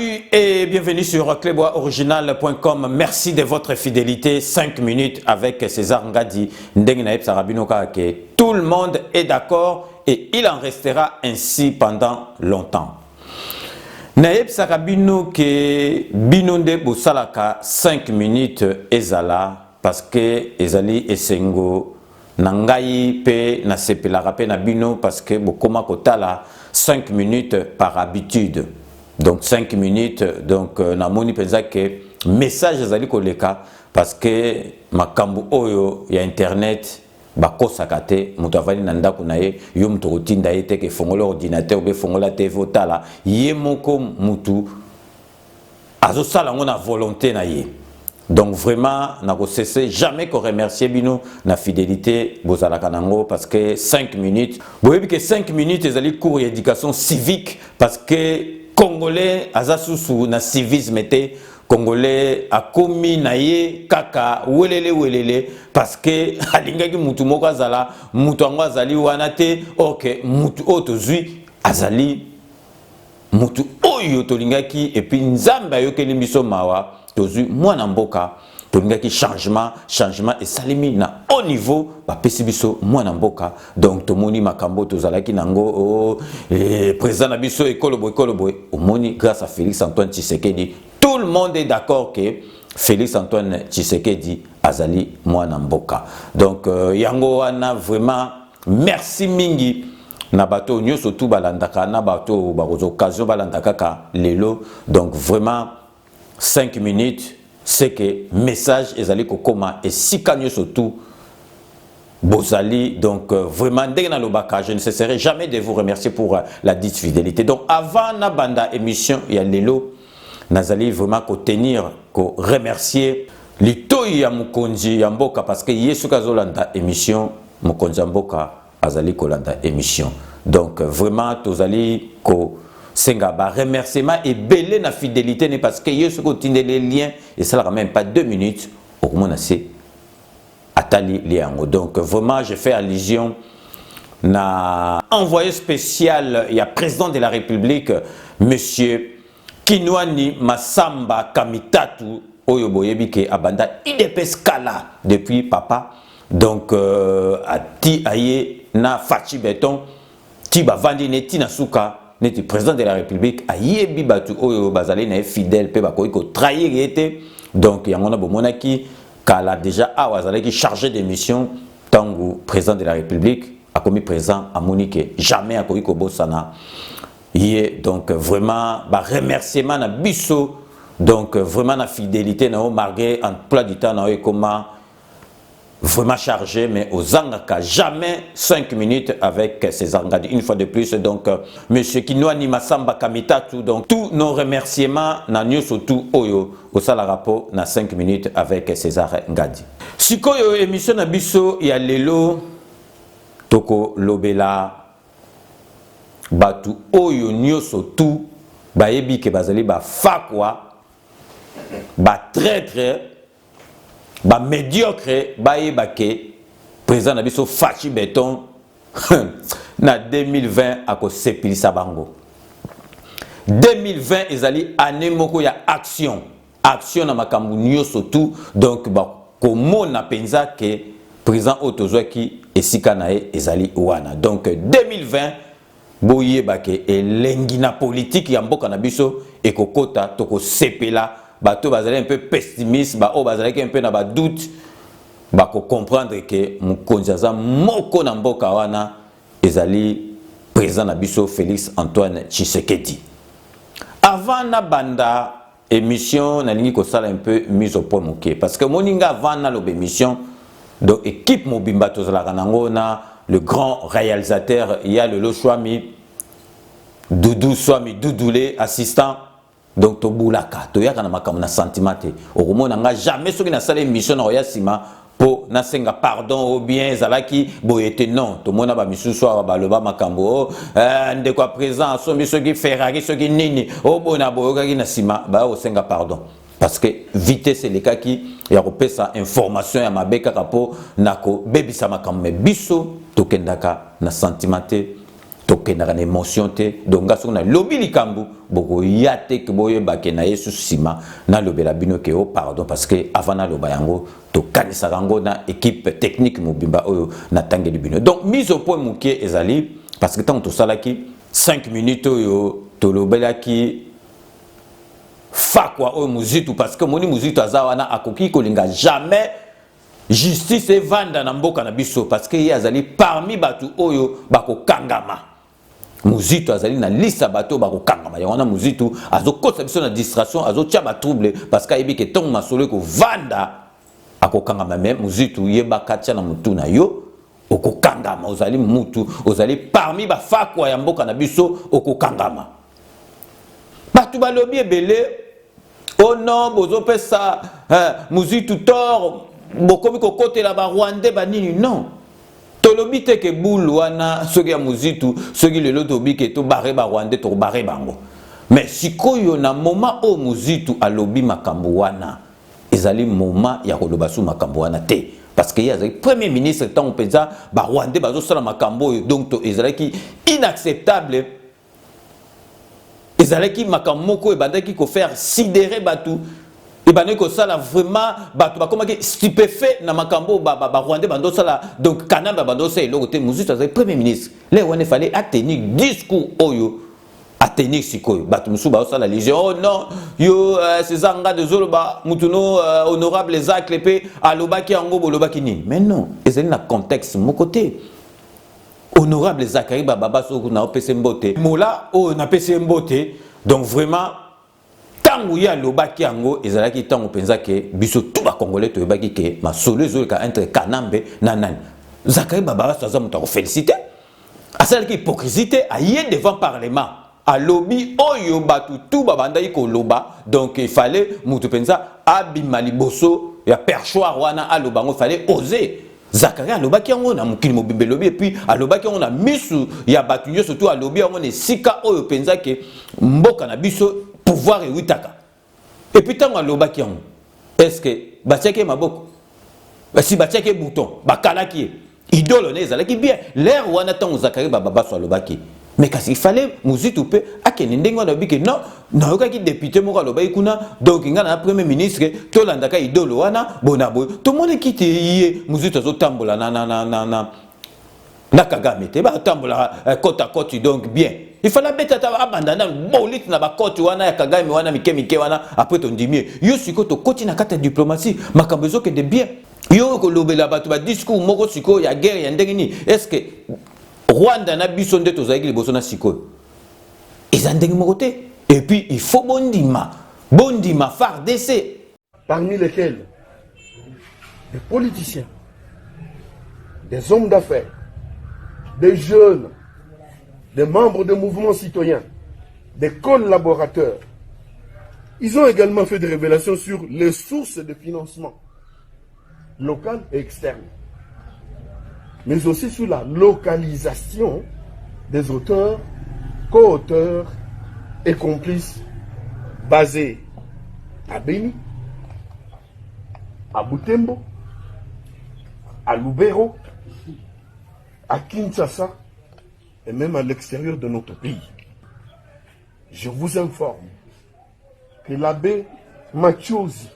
Salut et bienvenue sur cleboisoriginal.com. Merci de votre fidélité. 5 minutes avec César Ngadi. Tout le monde est d'accord et il en restera ainsi pendant longtemps. Naeb Sarabino ke binonde bosalaka 5 minutes ezala parce que ezali esengo nangai pe na sepelaka pe na bino parce que bokoma kotala 5 minutes par habitude. Donc 5 minutes, donc na moni penza que message ezali koleka parce que makambu oyo ya internet bakosaka te mutu avandi na ndako na ye yo mutu otinda ye te ke fongola ordinateur be fongola TV otala ye moko mutu azosala ngo na volonté na ye. Donc vraiment na ko cesser jamais ko remercier bino na fidélité bozalaka nango parce que 5 minutes boyebi que 5 minutes ezali cours d'éducation civique parce que Congolais azasusu na civisme te Congolais akomi na ye kaka welele parce que alingaki mutu moko azala mutu ango azali wana te ok mutu otozui azali mutu oyo tolingaki et puis nzambe ayokeli biso mawa tozui mwana mboka tolingaki changement et salimi na haut niveau bapesi biso mwana mboka donc tomoni makambo tozalaki nango président na biso ekolo boy omoni grâce à Félix Antoine Tshisekedi tout le monde est d'accord que Félix Antoine Tshisekedi azali mwana mboka donc yango wana vraiment merci mingi na bato nyoso tout balandaka na bato bakozo occasion balandaka ka lelo donc vraiment 5 minutes c'est que message ezali kokoma et sikanyo surtout bozali donc vraiment ndenge na lobaka je ne cesserai jamais de vous remercier pour la dite fidélité. Donc avant na banda émission ya lelo nazali vraiment ko tenir ko remercier litoyi ya mukonzi ya mboka parce que yesu kazolanda émission mukonzi ya mboka azali kolanda émission. Donc vraiment tozali ko senga ba remerciement et belé na fidélité n'est parce que yesu ko tinde les liens et ça là même pas 2 minutes au moins c'est atali liango. Donc vraiment je fais allusion na envoyé spécial il y a président de la République monsieur Kinwani Masamba Kamitatu oyo boyebi ke abanda IDPS kala depuis papa donc ati aye na fachi beton ti bavandi neti na suka neti président de la République ayebi batu oyo bazali na fidèle pe bakoki ko trahir été donc yangona bomonaki kala déjà awazali ki chargé de mission tangu président de la République a commis présent à Monique jamais a koki ko bosana yé donc vraiment ba remerciement na biso donc vraiment na fidélité na o margué en plat du temps na o comment vraiment chargé mais aux Angaka jamais 5 minutes avec César Ngadi une fois de plus donc monsieur Kinwani Masamba Kamitatu donc tous nos remerciements na nyoso tout oyo au salarapo na 5 minutes avec César Ngadi. Sikoyo émission na biso ya lelo toko lobela batu oyo nyoso tout bayebi ke bazali ba fakwa ba traître ba médiocre baye bake président na biso fachi beton na 2020 ako sepilisa bango 2020 ezali année moko ya action na makambu nyoso tout donc ba komona penza ke président otozwaki esika na ye ezali wana donc 2020 boye bake elengi na politique ya mboka na biso ekokota toko sepela bato bazali un peu pessimiste ba o bazali un peu na ba doute ba ko comprendre que mukonzi aza moko na mboka wana ezali président na biso Félix Antoine Tshisekedi. Avant na banda émission na lingi ko sala un peu mise au point moké parce que moninga avant na lobe émission donc équipe mobimba tozala nango na le grand réalisateur il y a le Lochwami Doudou Swami Doudoulé assistant donc to bulaka to yaka na makamuna sentimenté au moins nga jamais soki na salle émission na ya sima po na senga pardon ou bien zalaki boyete non to mona ba misusu ba loba makambo nde kwa présent so misoki Ferrari soki nini o bona boyoka na sima ba o senga pardon parce que vitesse les cas qui ya kopesa information ya mabeka kapo nako bebisa makambo biso to kendaka na sentimenté tokendaka na émotion te donc nga soki na lobi likambo bokoya te ke boyebake na ye susu nsima nalobela bino ke o pardon parce que avant naloba yango tokanisaka yango na équipe technique mobimba oyo natangeli bino donc mise au point mokie ezali parce que ntango tosalaki 5 minutes oyo tolobelaki fakwa oyo muzitu parce que moni muzitu aza wana akoki kolinga jamais justice evanda na mboka na biso parce que ye azali parmi batu oyo bakokangama muzitu azali na liste ya bato bakokangama yango wana muzitu azokosa biso na distraction azotia batrouble parce que ayebi ke ntongo masolo ekovanda akokangama me muzitu yebaka tia na mutu na yo okokangama ozali mutu ozali parmi bafakwa ya mboka na biso okokangama bato balobi ebele oh non bozopesa muzitu tor bokomi kokotela ba Rwandais banini non tolobi te ke boule wana soki ya muzitu soki lelo tobi ke to bare ba Rwandais to bare bango mais sikoyo na moment o muzitu alobi makambo wana ezali moment ya koloba su makambo wana te parce que yazali premier ministre tant penza ba Rwandais bazo sala makambo donc to ezalaki inacceptable ezalaki makambo moko ebandaki ko faire sidérer batu ebandaki ko sala vraiment batu bakomaki stupéfait na makambo ba Rwandais bando sala donc kanamba bando sala eloko te muzitu azali premier ministre le wana fallait tenir discours oyo atenir sikoyo batu musu ba sala légion oh non yo César nga dezoloba mutuno honorable Isaac Lepe alobaki yango bolobaki nini mais non ezali na contexte mon côté honorable Zachary Baba soko na opese mbote mola o na pese mbote donc vraiment tango ya lobaki yango ezalaki tango penza ke biso tout ba congolais to yebaki ke masolo ezoleka entre Kanambe na nani Zachary Baba saza muta ko féliciter asalaki hypocrisie aye devant parlement a lobby oyo batu tout babanda ko loba donc il fallait mutu penza abima liboso ya perchoir wana alobango fallait oser Zachary alobaki yango na mukili mobimbe lobi et puis alobaki yango na misu ya batu nyo surtout alobi yango ne sika oyo penza ke mboka na biso pouvoir ewitaka et puis tango alobaki yango est-ce que batiaki maboko si batiaki bouton bakalaki idole ne ezalaki bien l'air wana tango Zachary Baba so alobaki mais kasi il fallait muzitu pe akene ndenge wana biki non na yokaki député moko alobaki kuna donc ngana na premier ministre to landaka idole wana bonabo to mone kiti ye muzitu azotambola na Kagame te ba tambola côte à côte donc bien il fallait beta abandana bolit na ba côte wana ya Kagame wana mike wana après ton dimie yo siko to koti na kata diplomatie makambo ezoke de bien yo ko lobela batu ba discours moko siko ya guerre ya ndenge ni est-ce que Rwanda na biso nde tozaki liboso na sikoyo eza ndenge moko te et puis il faut bondima FARDC parmi lesquels des politiciens, des hommes d'affaires, des jeunes, des membres de mouvements citoyens, des collaborateurs. Ils ont également fait des révélations sur les sources de financement locales et externes, mais aussi sur la localisation des auteurs, co-auteurs et complices basés à Beni, à Butembo, à Lubero, à Kinshasa et même à l'extérieur de notre pays. Je vous informe que l'abbé Machozi,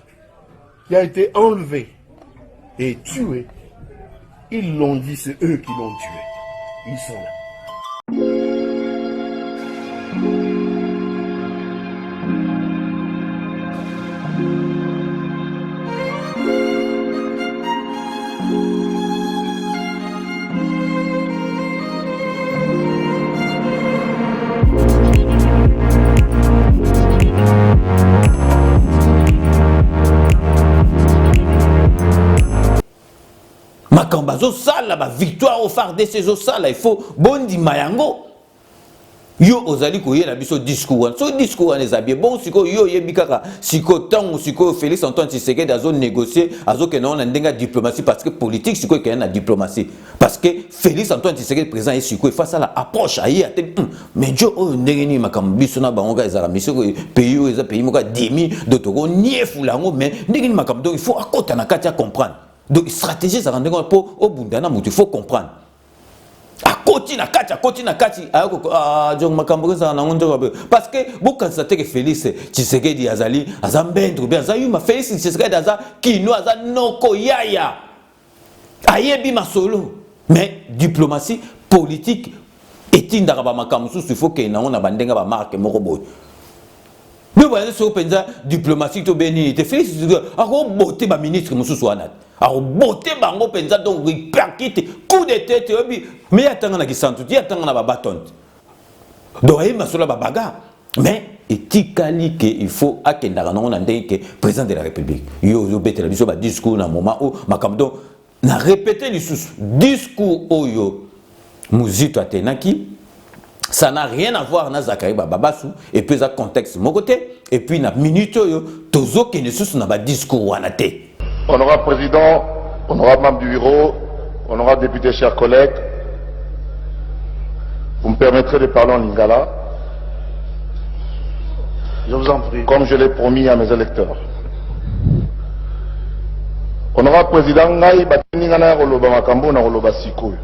qui a été enlevé et tué, ils l'ont dit, c'est eux qui l'ont tué. Ils sont là. Makambazo sala ba victoire au FARDC zo sala il faut bondi mayango yo ozali koyela biso discours so discours les abie bon siko yo yebikaka siko tango siko Félix Antoine Tshisekedi azo négocier azo ke na ndenga diplomatie parce que politique siko ke na diplomatie parce que Félix Antoine Tshisekedi président et siko face à la approche ayi ate mais jo o ndenge ni makambo biso na bango ga ezala misiko pays o eza pays moka demi dotoko niefulango mais ndenge ni makambo donc il faut akota na kati ya comprendre. Donc, stratégie, ça rend compte pour au Bundana, il faut comprendre. akoti na kati donc makambo ça na ngondo parce que beaucoup constater que Félix Tshisekedi azali azambendro bien azayuma Félix Tshisekedi aza kino aza noko yaya ayebi masolo mais diplomatie politique etinda ba makambo il faut que na on bandenga ba marque moko boy mais voilà ce penza diplomatie to beni te Félix ako boté ba ministre mususu wana alors boté bango penza donc répercute coup de tête mais attends na kisantu ti attends na ba bâton donc il m'a sur la babaga mais etikali que il faut akenda na on ndenge que président de la République yo betela biso ba discours na moment où makamdo na répéter les discours oyo muzito atenaki ça n'a rien à voir na Zakari Bababasu et puis ça contexte mon côté et puis na minute oyo tozo ke nesusu na ba discours wana te. Honorable Président, honorable membre du bureau, honorable député, chers collègues, vous me permettrez de parler en lingala. Je vous en prie. Comme je l'ai promis à mes électeurs. Honorable Président, ngai batinga na koloba makambo na koloba sikoyo.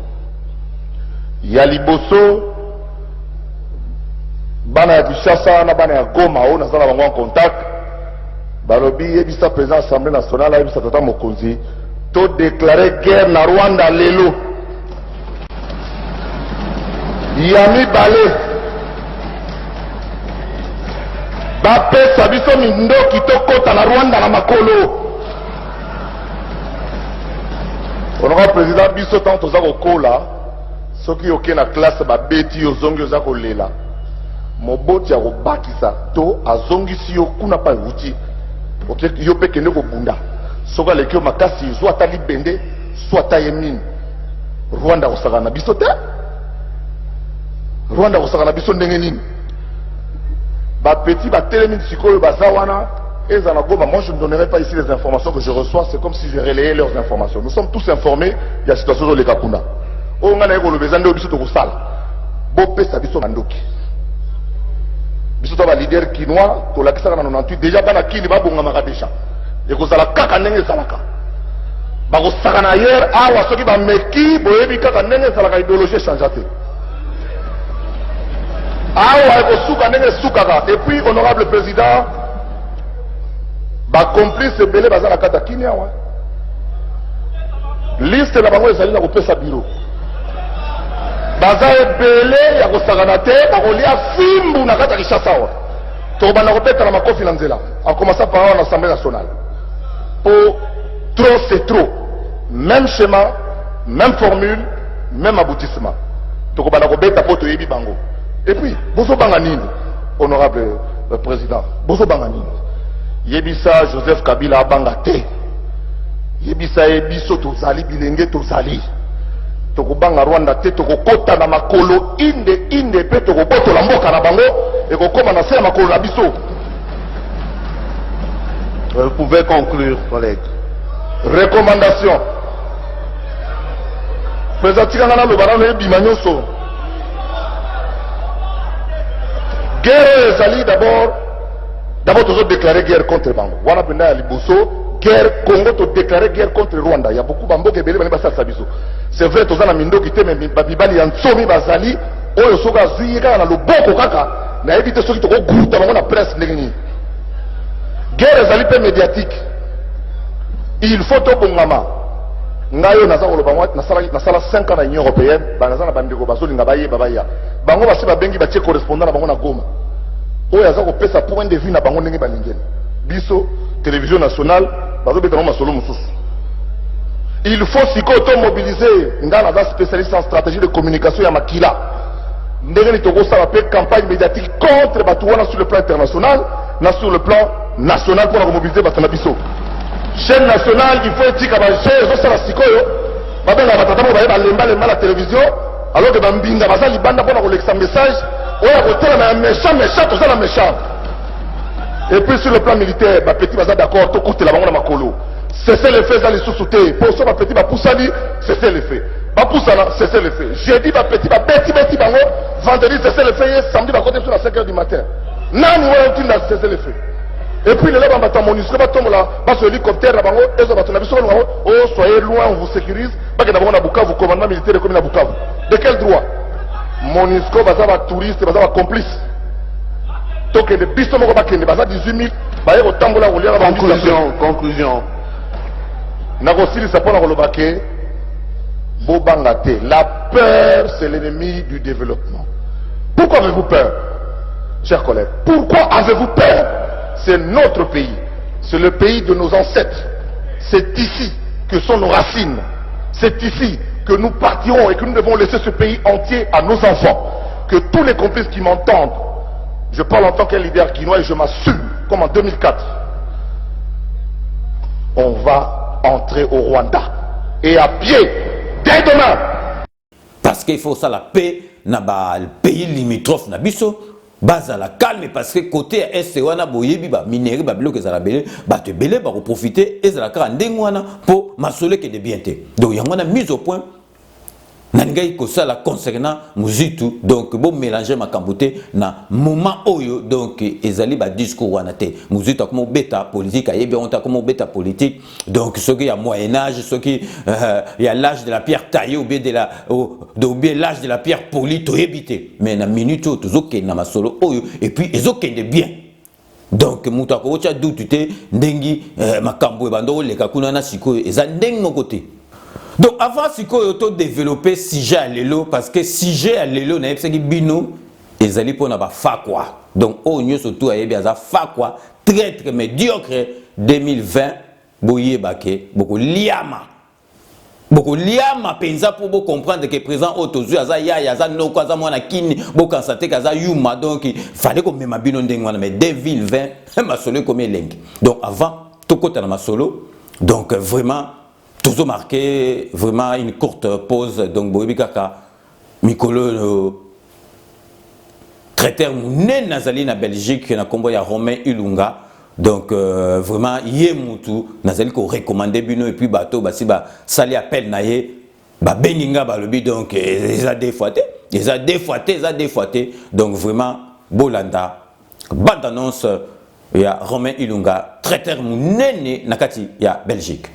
Ya liboso bana ya Kinshasa na bana ya Goma o nazala bango en contact. Balobi yebisa président Assemblée nationale yebisa tata mokonzi to déclarer guerre na Rwanda lelo. Yami balé. Bapesa biso mindoki to kota na Rwanda na makolo. Honorable Président, biso tant toza kokola soki oke na classe babeti ozongi oza kolela moboti ya kobakisa to azongisi yo kuna pa wuti oke yo pe kende kobunda soki aleki yo makasi zo ata libende so ata ye nini Rwanda kosaka na biso te Rwanda kosaka na biso ndenge nini bapeti batelemi sikoyo baza wana. Moi, je ne donnerai pas ici les informations que je reçois, c'est comme si je relayais leurs informations. Nous sommes tous informés de la situation de l'Ekakuna. On a le besoin de biso sala. Bopé sa biso mandoki. Biso ta leader kinois, to la kisaka na 98 déjà bana kini ba bonga makadesha. Et ko sala kaka ndenge salaka. Ba ko saka na hier awa soki ba meki boyebi kaka ndenge salaka idéologie changeate. Awa ko suka ndenge sukaka. Et puis honorable président ba complice belé bazala kata kinya wa liste na bango ezali na kopesa bureau baza belé ya kosakana te bakolia fimbu na kata Kinshasa wa to bana kopeta na makofi na nzela en commençant par l'Assemblée nationale pour trop c'est trop même schéma même formule même aboutissement to bana kobeta poto yebi bango et puis bozo banga nini honorable président bozo banga nini Yebisa Joseph Kabila abanga te. Yebisa ebiso tozali bilenge tozali. Tokobanga Rwanda te tokokota na makolo inde pe tokoboto la mboka na bango et kokoma na se makolo na biso. Vous pouvez conclure, collègue. Recommandation. Président ngana lo barano ebima nyonso. Guerre ezali D'abord, tu as déclaré guerre contre Bango. Wana penda ya liboso, guerre Congo, tu as déclaré guerre contre Rwanda. Il y a beaucoup de Bango qui belé bani basal sabiso. C'est vrai, tu as na mindo qui te mais babibali yansomi bazali, oyo soka zuyi kaka na loboko kaka, na éviter ceux qui te regroupent dans la presse ndengeni. Guerre ezali pe médiatique. Il faut to bongama. Ngayo naza koloba mwa nasala 5 ans na Union européenne, banaza na bandeko bazoli ngabaye babaya. Bango basi babengi batie correspondant na bango na Goma. Oyo aza kopesa point de vue na bango ndenge balingeli biso télévision nationale bazobeta masolo mosusu. Il faut sikoyo to mobiliser ngana za spécialiste en stratégie de communication ya makila ndenge ni tokosala pe campagne médiatique contre bato wana sur le plan international na sur le plan national pour mobiliser bato na biso. Chaîne nationale il faut etika bachaine ezosala sikoyo babenga batata mo baye balemba la télévision alors que bambinga baza libanda mpona kolekisa message oya kotela na méchant tout ça la méchant. Et puis sur le plan militaire petit baza d'accord to kotela bango na makolo cessez le fait za lisusu te pour ça petit ba poussali cessez le fait ba poussana cessez le fait jeudi petit ba beti bango vendredi cessez le fait samedi ba côté sur la 5h du matin nani wa utinda cessez le fait Et puis les là bas MONUSCO va tomber là, bas sur l'hélicoptère là bango, et ça va tomber sur le oh soyez loin, on vous sécurise, pas que d'abord on a Bukavu, commandement militaire comme la Bukavu. De quel droit? MONUSCO va avoir touriste, va avoir complice. Donc les bisous moko ba kende, ba 18 000, ba yeko tambola rolia ba conclusion. Nagosili ça pour la rolobake, bobangate. La peur c'est l'ennemi du développement. Pourquoi avez-vous peur, chers collègues? Pourquoi avez-vous peur? C'est notre pays, c'est le pays de nos ancêtres. C'est ici que sont nos racines. C'est ici que nous partirons et que nous devons laisser ce pays entier à nos enfants. Que tous les complices qui m'entendent, je parle en tant qu'un leader guinois et je m'assume, comme en 2004, on va entrer au Rwanda et à pied dès demain. Parce qu'il faut ça la paix dans le pays limitrophe nabiso. Base à la calme parce que côté est wana boyebi ba minerai ba bilo que ça la belé ba te belé ba profiter et ça la kara ndengwana pour masolé que de bienté. Donc il y a une mise au point nangai ko ça la concernant muzitu donc bon mélanger ma kamboté na moment oyo donc ezali ba discours wana te muzitu comme bêta politique ayebi on ta comme bêta politique donc ce qui y a moyen âge ce qui il y a l'âge de la pierre taillée ou bien de la ou bien l'âge de la pierre polie to éviter mais na minute tozoke na masolo oyo et puis ezokende bien. Donc mutako ocha douté ndengi makambo e bando leka kuna na siko eza ndeng no côté. Donc avant si ko auto développer sujet à l'élo parce que sujet à l'élo na epsaki bino ezali pona ba fa quoi. Donc o nyo surtout ayebi aza fa quoi très très médiocre 2020 boye baké beaucoup liama penza pour vous comprendre que présent autozu aza ya aza no kwa za mwana kini bo constater kaza yuma donc il fallait que même bino ndengwana mais 2020 ma solo comme elengi. Donc avant tout côté na ma solo donc vraiment toujours marqué vraiment une courte pause donc boyebi kaka mikolo traiteur munen nazali na Belgique na kombo ya Romain Ilunga donc vraiment yé mutu nazali ko recommander bino et puis bato basi ba sali appel na ye ba beninga ba lobi donc ils a défoité donc vraiment bolanda bande annonce ya Romain Ilunga traiteur munen nakati ya Belgique.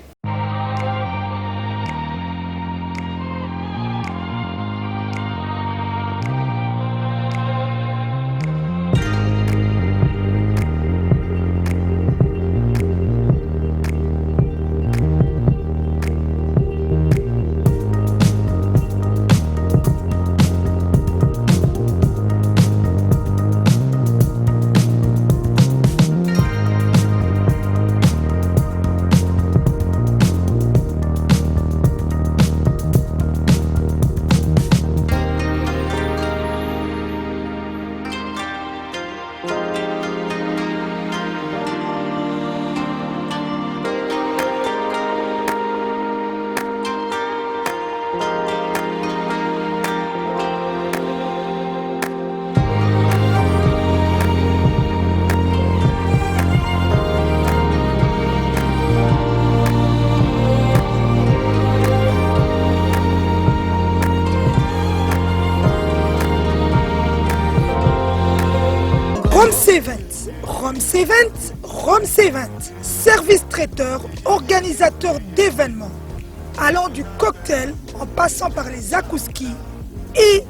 Rome C20, service traiteur, organisateur d'événements, allant du cocktail en passant par les akouski et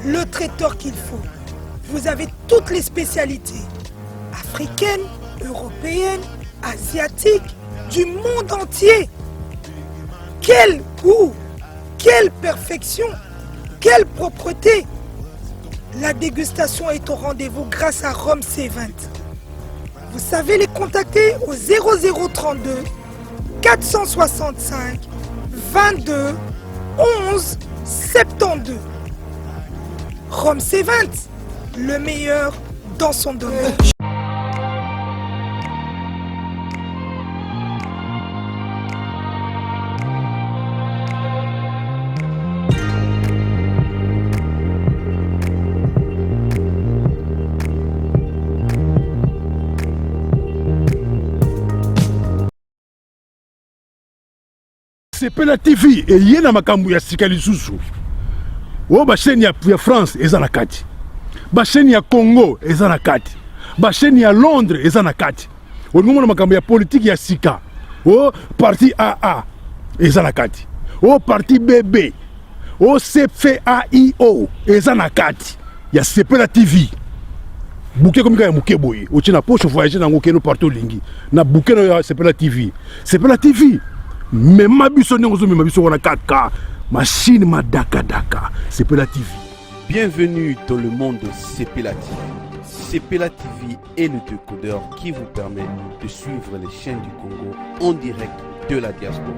le traiteur qu'il faut. Vous avez toutes les spécialités, africaines, européennes, asiatiques, du monde entier. Quel goût, quelle perfection, quelle propreté. La dégustation est au rendez-vous grâce à Rome C20. Vous savez les contacter au 0032 465 22 11 72. Rome C20, le meilleur dans son domaine. Sepela TV et yena makambu ya sika lisusu. O ba chaîne ya France eza na kati. Ba chaîne ya Congo eza na kati. Ba chaîne ya Londres eza na kati. olingo na makambo ya politique ya sika o parti AA eza na kati o parti BB o CFAIO eza na kati ya Sepela TV bouquet comme ya muke boye o tina poche voyager nango keno partout lingi na bouquet na Sepela TV même ma biso nyongo mais ma biso wana 4K machine madaka daka Sepela TV. Bienvenue dans le monde de Sepela TV. Sepela TV est le décodeur qui vous permet de suivre les chaînes du Congo en direct de la diaspora.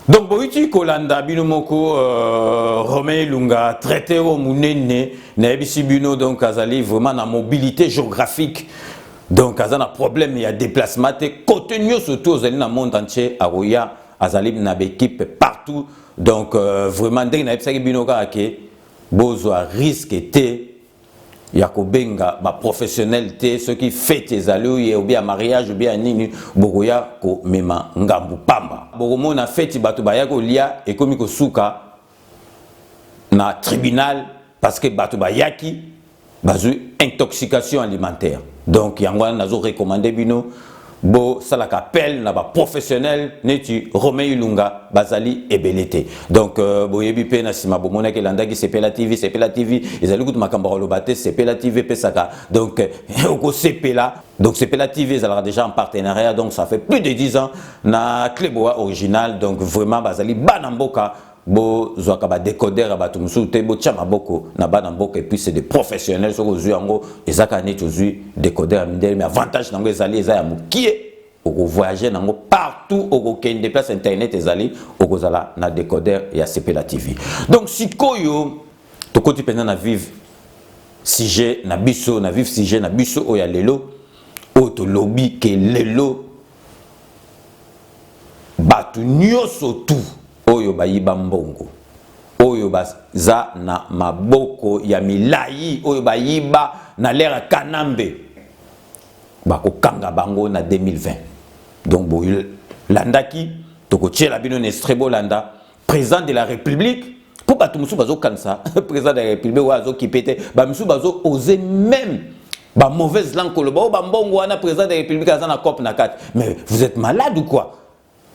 Donc, Boïti Kolanda, Binomoko, Romain Lunga, traité au Mounene, Naebisi Bino, donc, Azali, vraiment, la mobilité géographique. Donc, Azana problème, il y a déplacement, contenu surtout aux dans le monde entier, à Roya, Azali, une équipe partout. Donc, vraiment, dès que Naebisi Bino, Bozoa risque était. Yakobenga ba professionnalité ceux qui fêtent les alloués ou bien mariage ou bien nini bogoya ko mema ngambu pamba bogomo na fête bato ba yako lia et comme ko suka na tribunal parce que bato ba yaki bazu intoxication alimentaire donc yangwana nazo recommander bino bo salaka appel na ba professionnel neti Romain Ilunga bazali ebelete donc boyebi pe na sima bo mona ke landaki Sepela TV ezali kutu makambo lobate Sepela TV pesaka donc oko Sepela donc Sepela TV ezala déjà en partenariat donc ça fait plus de 10 ans na Cléboa original donc vraiment bazali banamboka bo zoaka ba décodeur abatu musute bo chama boko na bana mboka et puis c'est des professionnels so ko zuango ezaka ne tozui décodeur mindele mais avantage nango ezali eza ya mukie oko voyager nango partout oko kende place internet ezali oko zala na décodeur ya Sepela TV donc sikoyo to koti pena na vivre sujet na biso na vivre sujet na biso o ya lelo o to lobby ke lelo batu nyoso tout oyo bayiba mbongo oyo baza na maboko ya milai oyo bayiba na lera kanambe bako kanga bango na 2020 donc boyo landaki toko tchela bino nestrebo landa président de la République pour bato musu bazo kansa président de la République wazo kipete ba musu bazo oser même ba mauvaise langue koloba ba mbongo wana président de la République azana cop na 4 mais vous êtes malade ou quoi?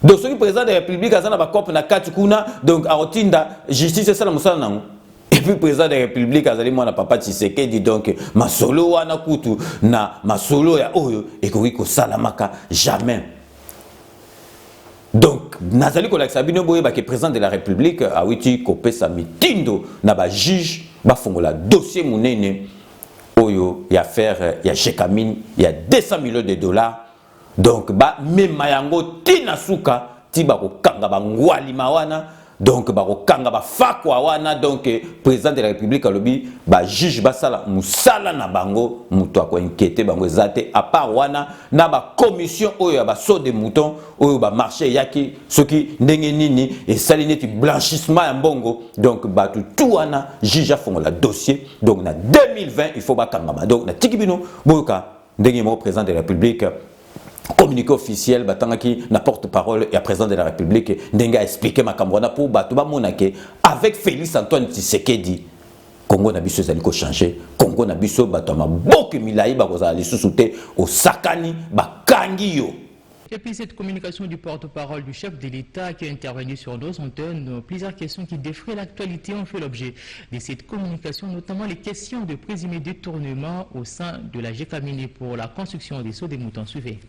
Donc, ce qui est président de la République, donc, à Otinda, justice, c'est ça la moussa. Et puis, président de la République, moi, papa Tshisekedi, donc, ma solo, wana kutu, na ma solo, ya oyo, et que salamaka, jamais. Donc, Nazali Kolak-Sabino Boye, qui est président de la République, a ouiti, kopé sa mitindo, na ba juge, ba fongola, dossier mounene, oyo, y a faire, y a Chekamine, y a 200 millions de dollars. Donc ba même mayango tina suka tiba ko kanga ba ngwali mawana donc ba ko kanga ba fakwa wana donc président de la République alobi ba juge ba sala musala na bango muto ko inquiéter bango zate à part wana na ba commission oyo ba saut de mouton oyo ba marché yaki soki ndenge nini et salineti blanchissement ya mbongo donc ba tout wana juge a fongola dossier donc na 2020 il faut ba kanga donc na tikibino boyoka ndenge mo président de la République communiqué officiel batangaki na porte-parole et à président de la République ndenga a expliqué makambona pour batuba monake avec Félix Antoine Tshisekedi Congo na biso ezali ko changer Congo na biso batama boke milai bakozala lisusuté au sakani bakangi yo. Et puis cette communication du porte-parole du chef de l'État qui a intervenu sur nos antennes, plusieurs questions qui défraient l'actualité ont fait l'objet de cette communication, notamment les questions de présumé détournement au sein de la GECAMINE pour la construction des sauts des moutons. Suivez.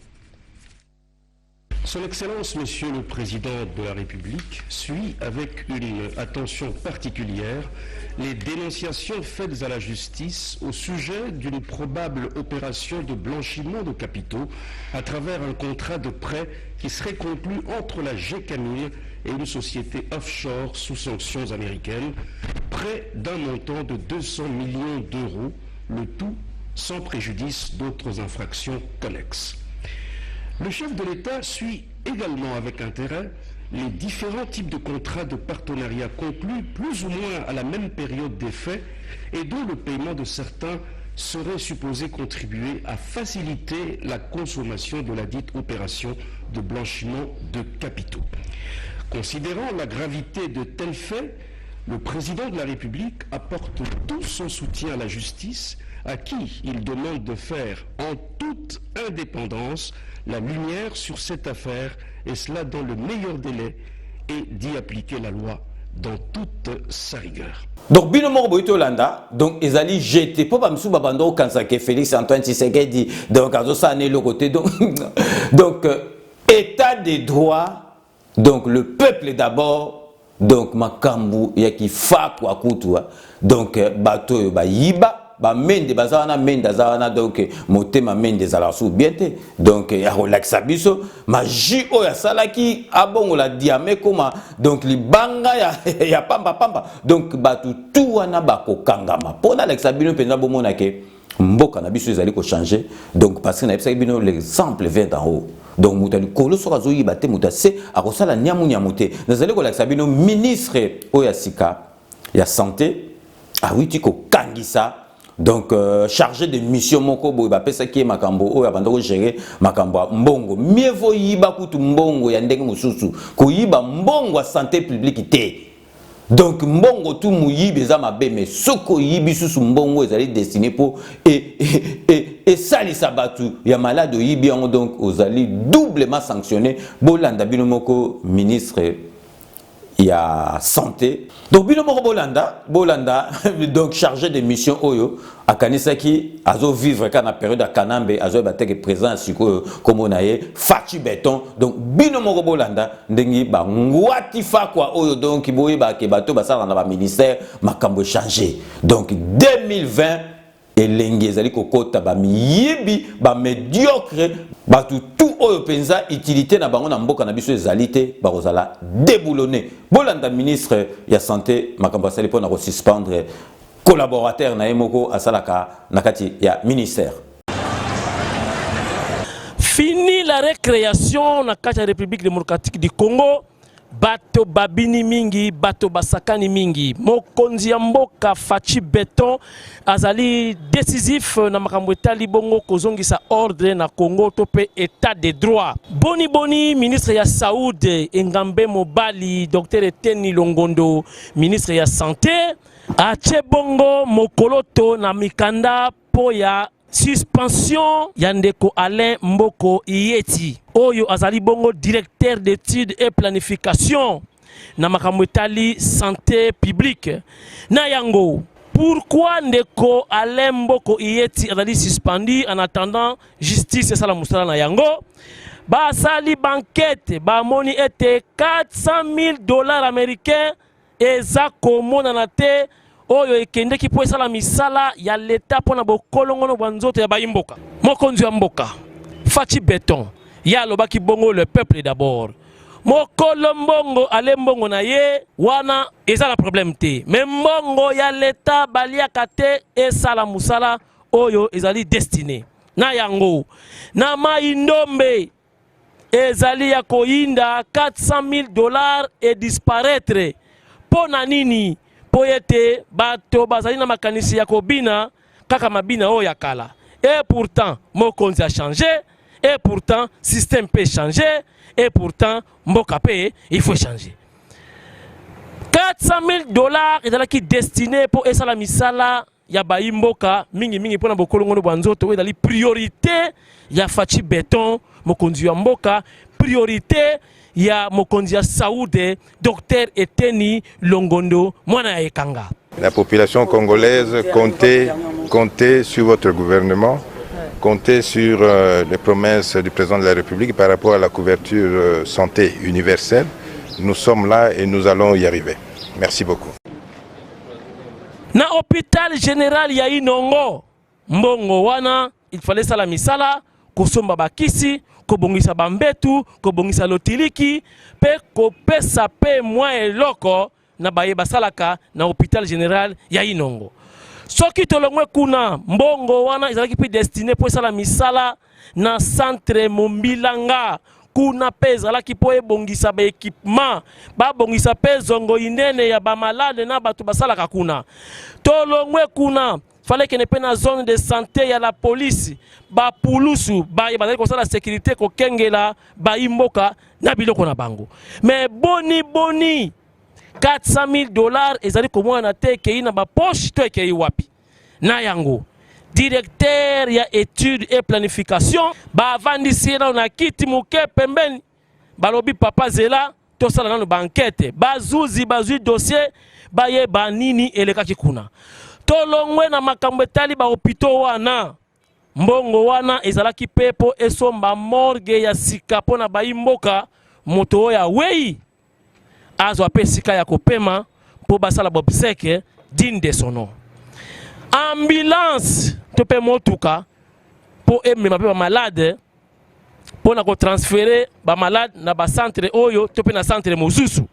Son Excellence, Monsieur le Président de la République, suit avec une attention particulière les dénonciations faites à la justice au sujet d'une probable opération de blanchiment de capitaux à travers un contrat de prêt qui serait conclu entre la GECAMINE et une société offshore sous sanctions américaines, près d'un montant de 200 millions d'euros, le tout sans préjudice d'autres infractions connexes. Le chef de l'État suit également avec intérêt les différents types de contrats de partenariat conclus plus ou moins à la même période des faits et dont le paiement de certains serait supposé contribuer à faciliter la consommation de la dite opération de blanchiment de capitaux. Considérant la gravité de tels faits, Le président de la République apporte tout son soutien à la justice, à qui il demande de faire en toute indépendance la lumière sur cette affaire, et cela dans le meilleur délai, et d'y appliquer la loi dans toute sa rigueur. Donc, bino moko boyito Hollanda, donc ils allaient jeter pour pas me souba bando kansake Félix Antoine Tshisekedi donc azo ça né le côté donc état des droits, donc le peuple d'abord, donc makambu yaki fa kwa kutua, donc bato ba yiba ba mende bazana mende azana donc motema mende zala sou bienté donc ya relaxa biso maji o ya salaki abongo la diamé koma donc libanga ya pamba donc batu tout wana bakokangama pona relaxa bino penza bomona ke mboka na biso ezali ko changer donc parce que na epsa bino l'exemple vient d'en haut. Donc mutali kolo soka zo yibate mutase akosala nyamu te nazali ko relaxa bino ministre o ya sika ya santé awiti ko kangisa. Donc chargé de mission moko boy ba pesa ki makambo o ya bandoko gérer makambo mbongo mieux vaut yiba kutu mbongo ya ndenge mususu ko yiba mbongo ya santé publique te. Donc mbongo tu muyibe za mabe mais soko yibi susu mbongo ezali destiné pour et salisa batu ya malade yibi yango donc ozali doublement sanctionné bolanda bino moko ministre ya santé. Donc bino moko bolanda donc chargé de mission oyo akanisaki azo vivre kana période à Kanambe azo bateke présent siko comme naye Fachi Béton. Donc bino moko bolanda ndengi ba ngwati fa kwa oyo donc boye ba ke bato basala na ba ministère makambo changer. Donc 2020 elengi ezali kokota ba miyibi ba médiocre batu tout oyo penza utilité na bango na mboka na biso ezali te bakozala déboulonné. Bolanda ministre ya santé makambo asali pona ko suspendre collaborateur na emoko asalaka nakati ya ministère. Fini la récréation na kati ya République démocratique du Congo. Bato babini mingi, bato basakani mingi. Mokonzi ya mboka Fachi Béton azali décisif na makambo etali bongo kozongisa ordre na Congo tope état de droit. Boni ministre ya Saoud Engambe Mobali, docteur Eteni Longondo, ministre ya santé, ache bongo mokoloto na mikanda po ya suspension Yandeko Alain Mboko Iyeti oyo azali bongo directeur d'études et planification na makambo etali santé publique na yango. Pourquoi Ndeko Alain Mboko Iyeti azali suspendu en attendant justice et sala musala na yango? Ba sali banquette ba moni ete $400,000 américains eza komona na te oyo ekende ki po esala misala ya leta pona bokolongono banzoto ya bayimboka. Mokonzi ya mboka Fachi Béton ya lobaki bongo le peuple d'abord. Mokolo mbongo ale mbongo na ye wana ezala problème te. Mais mbongo ya leta baliaka te esala musala oyo ezali destiné. Na yango na mai ndombe ezali ya koinda $400,000 et disparaître. Pona nini? Poyete bato bazali na makanisi ya kobina kaka mabina o ya kala. Et pourtant mokonzi a changé, et pourtant système peut changer, et pourtant mboka pe il faut changer. $400,000 ezalaki destiné pour esala misala ya bayimboka mingi pona bokolongono banzoto ezali priorité ya Fachi Béton mokonzi ya mboka, priorité ya mokonzi ya Saoud docteur Eteni Longondo mwana ya Ekanga. La population congolaise comptait sur votre gouvernement, comptait sur les promesses du président de la République par rapport à la couverture santé universelle. Nous sommes là et nous allons y arriver. Merci beaucoup. Na hôpital général ya Inongo mbongo wana il fallait sala misala kosomba bakisi kobongisa bambetu kobongisa lotiliki pe kopesa pe mwa eloko na baye basalaka na hôpital général ya Inongo. Soki tolongwe kuna mbongo wana ezalaki pe destiné po sala misala na centre Mombilanga kuna pe ezalaki po ebongisa ba équipement ba bongisa pe zongo inene ya ba malade na batu basalaka kuna. Tolongwe kuna fallait que ne pe na zone de santé ya la police ba pulusu ba bazali ko sala sécurité ko kengela ba imboka na biloko na bango. Mais boni 400 000 $ ezali komwana te ekei na bapoche to ekei wapi na yango directeur ya étude et planification bavandisi na kiti moke pembeni balobi papa zela tosala nano banquete bazuzi bazwi dossier baye banini elekaki kuna tolongwe na makambo etali bahopito wana mbongo wana ezalaki pepo esomba morgue ya sika mpona bayimboka moto oyo awei azwa pe sika ya kopema mpo basala bobseke digne de son nom. Ambulance to pe motuka po emema pe ba malade po na ko transférer ba malade na ba centre oyo to pe na centre mosusu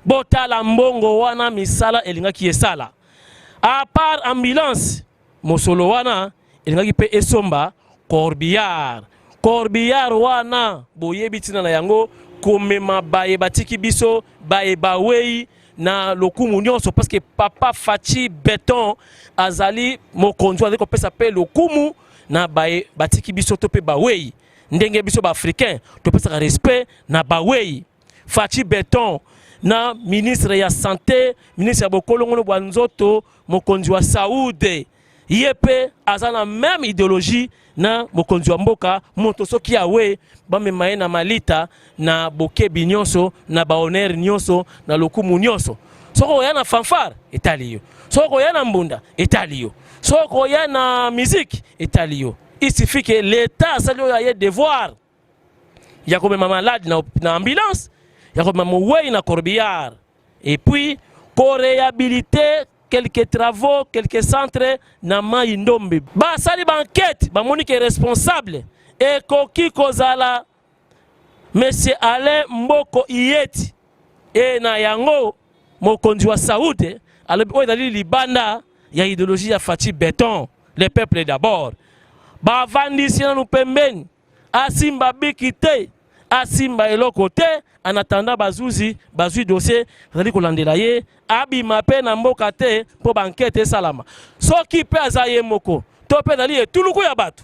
botala mbongo wana misala elingaki esala a part ambulance mosolo wana elingaki pe esomba corbillard wana boyebi tina na yango komema baye batiki biso baye bawei na lokumu nyonso parce que papa Fachi Beton azali mokonzi azali kopesa pe lokumu na baye batiki biso to pe bawei ndenge biso ba africain to pesa respect na bawei Fachi Beton na ministre ya santé ministre ya bokolongo bwa nzoto mokonzi wa Saoudi yepe azana même idéologie na mokonzi wa mboka moto soki awe bamema na malita na bokebi nyonso na baoner nyonso na lokumu nyonso soko ya na fanfare etaliyo soko ya na mbunda etaliyo soko ya na musique etaliyo il suffit que l'état sali oyo aye devoir ya komema malade na ambulance ya komema mowei na corbillard et puis co-réhabiliter quelques travaux, quelques centres na mai ndombe. Ba sali banquette, ba moni ke responsable et koki kozala Monsieur Alain Mboko Iyeti et na yango mokonzi wa Saoudi alobi oyo dali libanda ya idéologie ya Fachi Beton, le peuple d'abord. Ba vandisi na pembeni asimba bikite asimba eloko te en attendant bazuzi bazui dossier zali kolandela ye abima pe na mboka te po banquete salama soki pe azaye moko to pe dali etuluku ya bato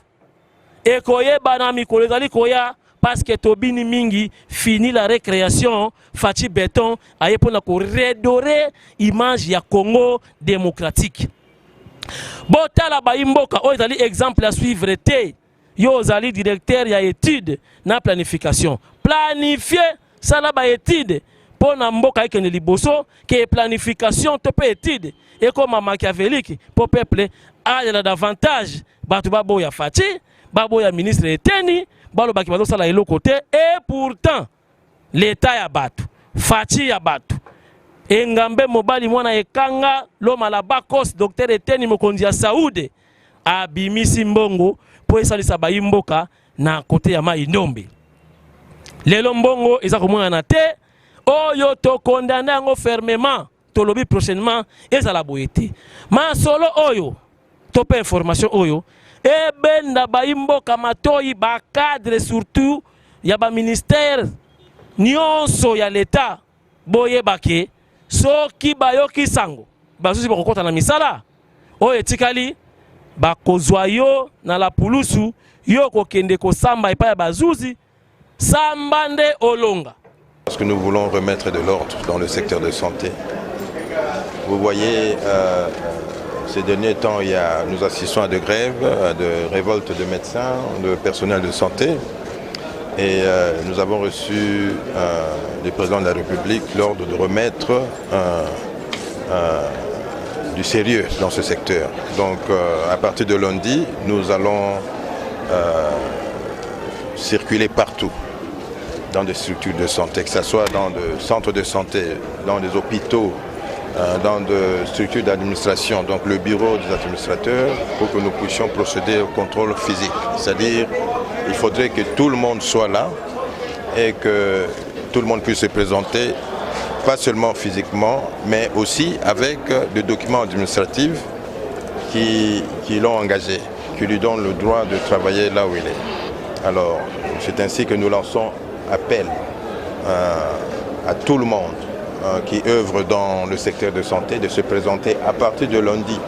ekoyeba na mikolo ezali koya parce que tobini mingi fini la récréation Fachi Beton aye pona ko redorer image ya Congo démocratique botala bayimboka oyo ezali exemple à suivre te yo zali directeur ya étude na planification planifier sala ba étude pour na mboka ekene liboso que planification to pe étude et comme machiavélique pour peuple a davantage batu babo ya Fachi babo ya ministre eteni balo baki bazo sala eloko te et pourtant l'état ya batu Fachi ya batu engambe mobali mwana ekanga loma la bakos docteur eteni mokonzi ya Saoudi abimisi mbongo po esalisa bayimboka na kote ya mai ndombe lelo mbongo eza komona na te oyo to condamné yango fermement tolobi prochainement ezala boyete masolo oyo to pe information oyo ebenda bayimboka matoyi ba cadre surtout ya ba ministère nyonso ya l'état boyebake soki bayoki sango bazuzi bakokota na misala oyo etikali bakozwa yo na la pulusu yo kokende kosamba epa ya bazuzi sambande olonga. Parce que nous voulons remettre de l'ordre dans le secteur de santé. Vous voyez, ces derniers temps, nous assistons à de grèves, à de révoltes de médecins, de personnel de santé. Et nous avons reçu du président de la République l'ordre de remettre du sérieux dans ce secteur. Donc à partir de lundi, nous allons circuler partout dans des structures de santé, que ce soit dans des centres de santé, dans des hôpitaux, dans des structures d'administration, donc le bureau des administrateurs, pour que nous puissions procéder au contrôle physique. C'est-à-dire il faudrait que tout le monde soit là et que tout le monde puisse se présenter, pas seulement physiquement, mais aussi avec des documents administratifs qui l'ont engagé, qui lui donnent le droit de travailler là où il est. Alors, c'est ainsi que nous lançons appel à tout le monde qui œuvre dans le secteur de santé de se présenter à partir de lundi,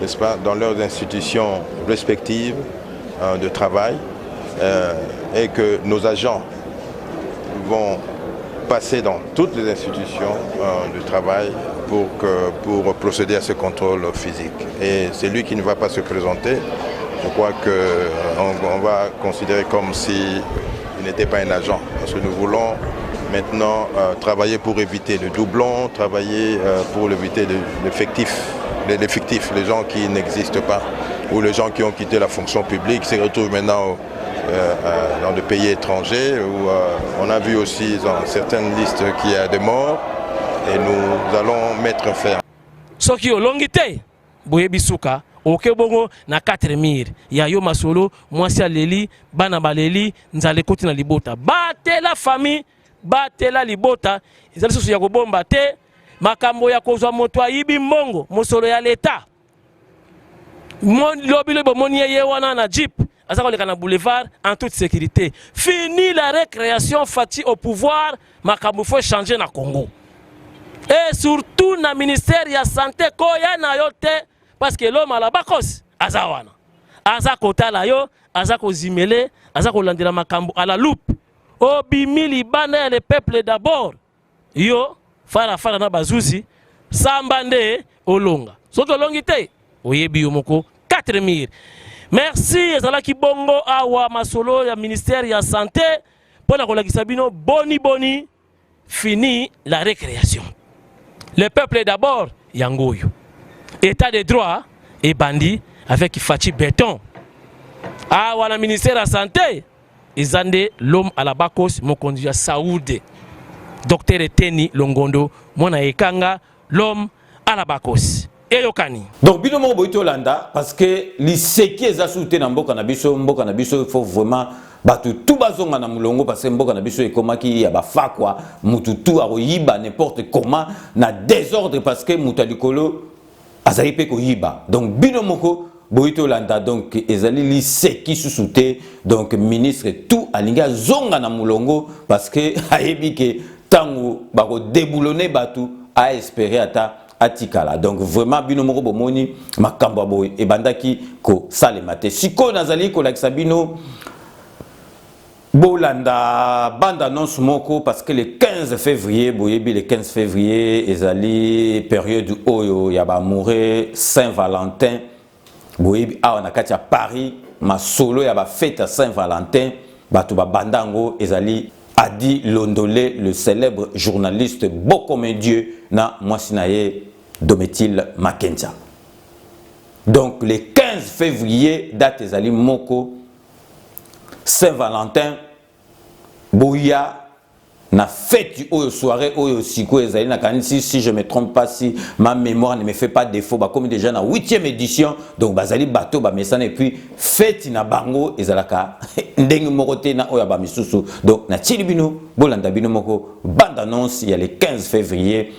n'est-ce pas, dans leurs institutions respectives de travail et que nos agents vont passer dans toutes les institutions du travail pour procéder à ce contrôle physique. Et c'est lui qui ne va pas se présenter. Je crois qu'on va considérer comme s'il n'était pas un agent. Parce que nous voulons maintenant travailler pour éviter le doublon, travailler pour éviter l'effectif, les gens qui n'existent pas, ou les gens qui ont quitté la fonction publique se retrouvent maintenant dans des pays étrangers, où on a vu aussi dans certaines listes qu'il y a des morts, et nous allons mettre fin. Soki olongite boye bisuka oke bongo na 4000 ya yo masolo mwasi aleli bana baleli nzale koti na libota batela famille batela libota ezali susu ya kobomba te makambo ya kozwa moto ayibi mbongo mosolo ya leta lobi lobo moni ye wana na jeep azako leka na boulevard en toute sécurité. Fini la récréation Fati au pouvoir makambo faut changer na Congo. Et surtout na ministère ya santé koya na yote parce que l'homme à la bakos azawana azako tala yo azako zimele azako landira makambo à la loupe obimili bana le peuple d'abord yo fara na bazuzi sambande olonga soki olongi te oyebi yo moko 4000. Merci ezalaki bongo awa masolo ya ministère ya santé pona kolakisa bino boni fini la récréation. Le peuple d'abord yangoyo. État de droit et bandit avec Fati Béton. Awa la ministère ya santé ezande l'homme à la bakos mokonzi ya Saoud. Docteur Eteni Longondo mona ekanga l'homme à la bakos. Donc bino mo boito landa parce que liseki eza souté na mboka na biso il faut vraiment batu tout bazonga na mulongo parce que mboka na biso ekomaki ya bafa quoi mutu tout aroyiba n'importe comment na désordre parce que mutu likolo azali pe ko yiba. Donc bino moko boito landa donc ezali liseki souté donc ministre tout alinga zonga na mulongo parce que ayebi ke tango bako déboulonner batu a espérer ata atikala. Donc vraiment bino moko bomoni makambo boy e bandaki ko salemate siko nazali ko lakisa bino bolanda banda annonce moko parce que le 15 février boyebi le 15 février ezali période oyo ya ba mourir Saint-Valentin boyebi a na kati ya Paris masolo ya ba fête à Saint-Valentin batu ba bandango ezali Adi Londolé, le célèbre journaliste Bokomédieu na Mwasinaye Dométil Makenza. Donc le 15 février, date ezali moko Saint-Valentin Bouya na fête oyo soirée oyo siko ezali na kanisi si je me trompe pas si ma mémoire ne me fait pas défaut ba comme déjà na 8e édition donc bazali bateau ba mesana et puis fête na bango ezalaka ndenge moko te na oyo ba misusu donc na tilibino bolanda bino moko bande annonce il y a le 15 février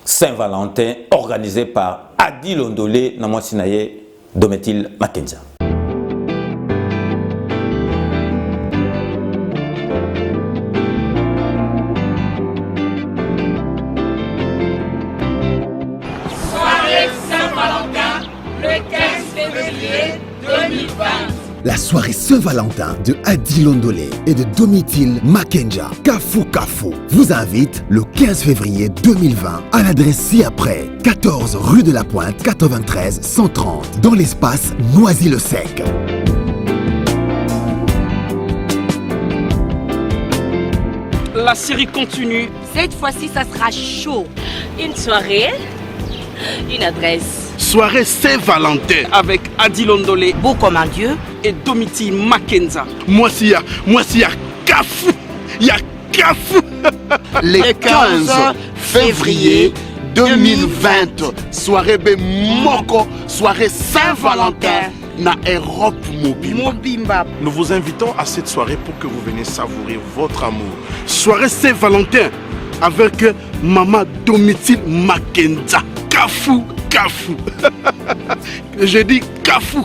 Saint-Valentin organisé par Adi Londolé na Mwasinaye Dométil Makenza. La soirée Saint-Valentin de Adi Londolé et de Domitil Makenja, Kafu vous invite le 15 février 2020 à l'adresse ci-après, 14 rue de la Pointe, 93 130, dans l'espace Noisy-le-Sec. La série continue. Cette fois-ci, ça sera chaud. Une soirée, une adresse. Soirée Saint-Valentin avec Adi Londolé, beau comme un dieu, et Domitil Makenza. Moi si y'a Kafu, y'a Kafu. Le 15 février 2020, soirée Moko, soirée Saint-Valentin na Europe Mobimba. Nous vous invitons à cette soirée pour que vous veniez savourer votre amour. Soirée Saint-Valentin avec Maman Domitil Makenza. Kafu. Je dis Kafu.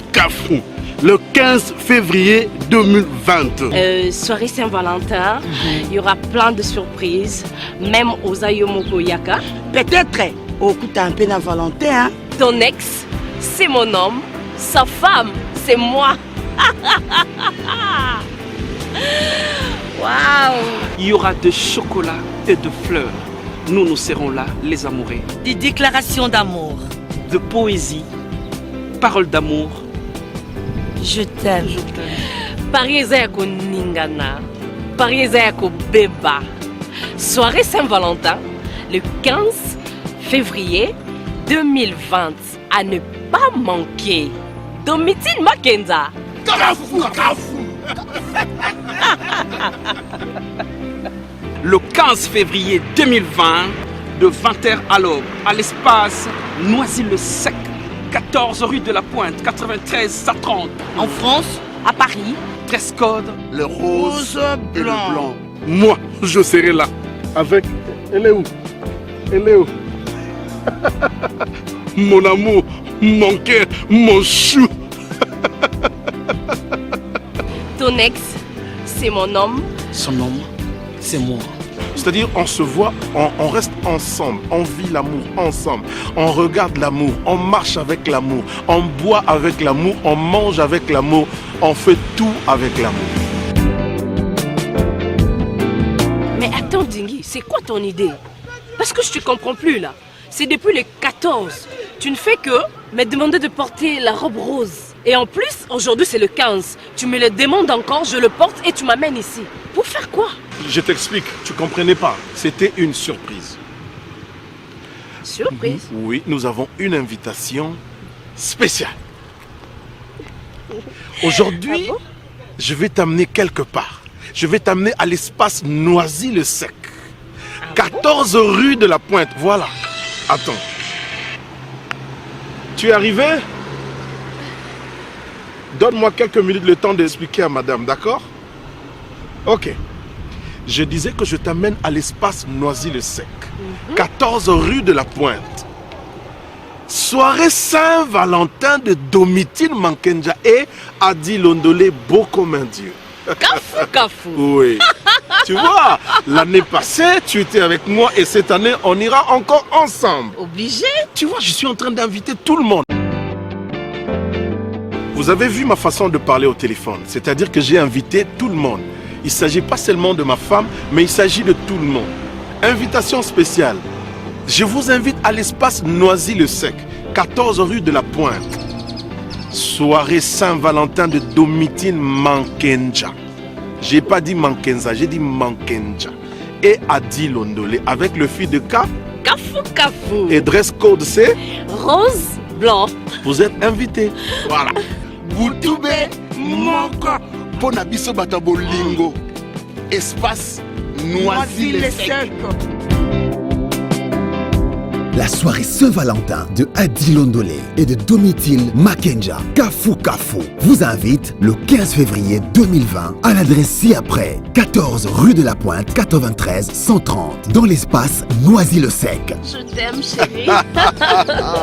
Le 15 février 2020. Soirée Saint-Valentin, il y aura plein de surprises, même aux Ayomoko Yaka. Peut-être au coup d'un peu de Valentin. Ton ex, c'est mon homme. Sa femme, c'est moi. Waouh! Il y aura de chocolat, et de fleurs, nous serons là, les amoureux. Des déclarations d'amour. De poésie, paroles d'amour. Je t'aime. Paris Ezayako Ningana. Paris Ezayako Beba. Soirée Saint-Valentin, le 15 février 2020. À ne pas manquer. Domitille Makenza. Le 15 février 2020, de 20h à l'aube, à l'espace Noisy-le-Sec, 14 rue de la Pointe, 93 à 30. En France, à Paris. Dress code, le rose et le blanc. Moi, je serai là. Avec... Elle est où? Elle est où? Mon amour, mon cœur, mon chou. Ton ex, c'est mon homme. Son homme, c'est moi. C'est-à-dire, on se voit, on reste ensemble, on vit l'amour ensemble, on regarde l'amour, on marche avec l'amour, on boit avec l'amour, on mange avec l'amour, on fait tout avec l'amour. Mais attends, Dingui, c'est quoi ton idée? Parce que je te comprends plus là. C'est depuis le 14. Tu ne fais que me demander de porter la robe rose. Et en plus, aujourd'hui c'est le 15. Tu me le demandes encore, je le porte et tu m'amènes ici. Pour faire quoi? Je t'explique, tu comprenais pas. C'était une surprise. Surprise? Oui, nous avons une invitation spéciale. Aujourd'hui, je vais t'amener quelque part. Je vais t'amener à l'espace Noisy-le-Sec. 14 rue de la Pointe, voilà. Attends. Tu es arrivé? Donne-moi quelques minutes le temps d'expliquer à madame, d'accord? Ok. Je disais que je t'amène à l'espace Noisy-le-Sec. 14 rue de la Pointe. Soirée Saint-Valentin de Domitille Makenja et Adi Londolé, beau comme un dieu. Cafou, cafou. Oui. Tu vois, l'année passée, tu étais avec moi et cette année, on ira encore ensemble. Obligé. Tu vois, je suis en train d'inviter tout le monde. Vous avez vu ma façon de parler au téléphone, c'est-à-dire que j'ai invité tout le monde. Il ne s'agit pas seulement de ma femme, mais il s'agit de tout le monde. Invitation spéciale. Je vous invite à l'espace Noisy-le-Sec, 14 rue de la Pointe. Soirée Saint-Valentin de Domitille Makenja. J'ai pas dit Mankenza, j'ai dit Mankenja. Et Adi Londolé avec le fil de K. Cafou, cafou. Et dress code c'est rose, blanc. Vous êtes invités. Voilà. Boutoube moko pona biso bata bolingo. Espace Noisy-le-Sec. La soirée Saint-Valentin de Adi Londolé et de Domitille Makenja, Kafou Kafou, vous invite le 15 février 2020 à l'adresse ci-après, 14 rue de la Pointe, 93 130, dans l'espace Noisy-le-Sec. Je t'aime, chérie.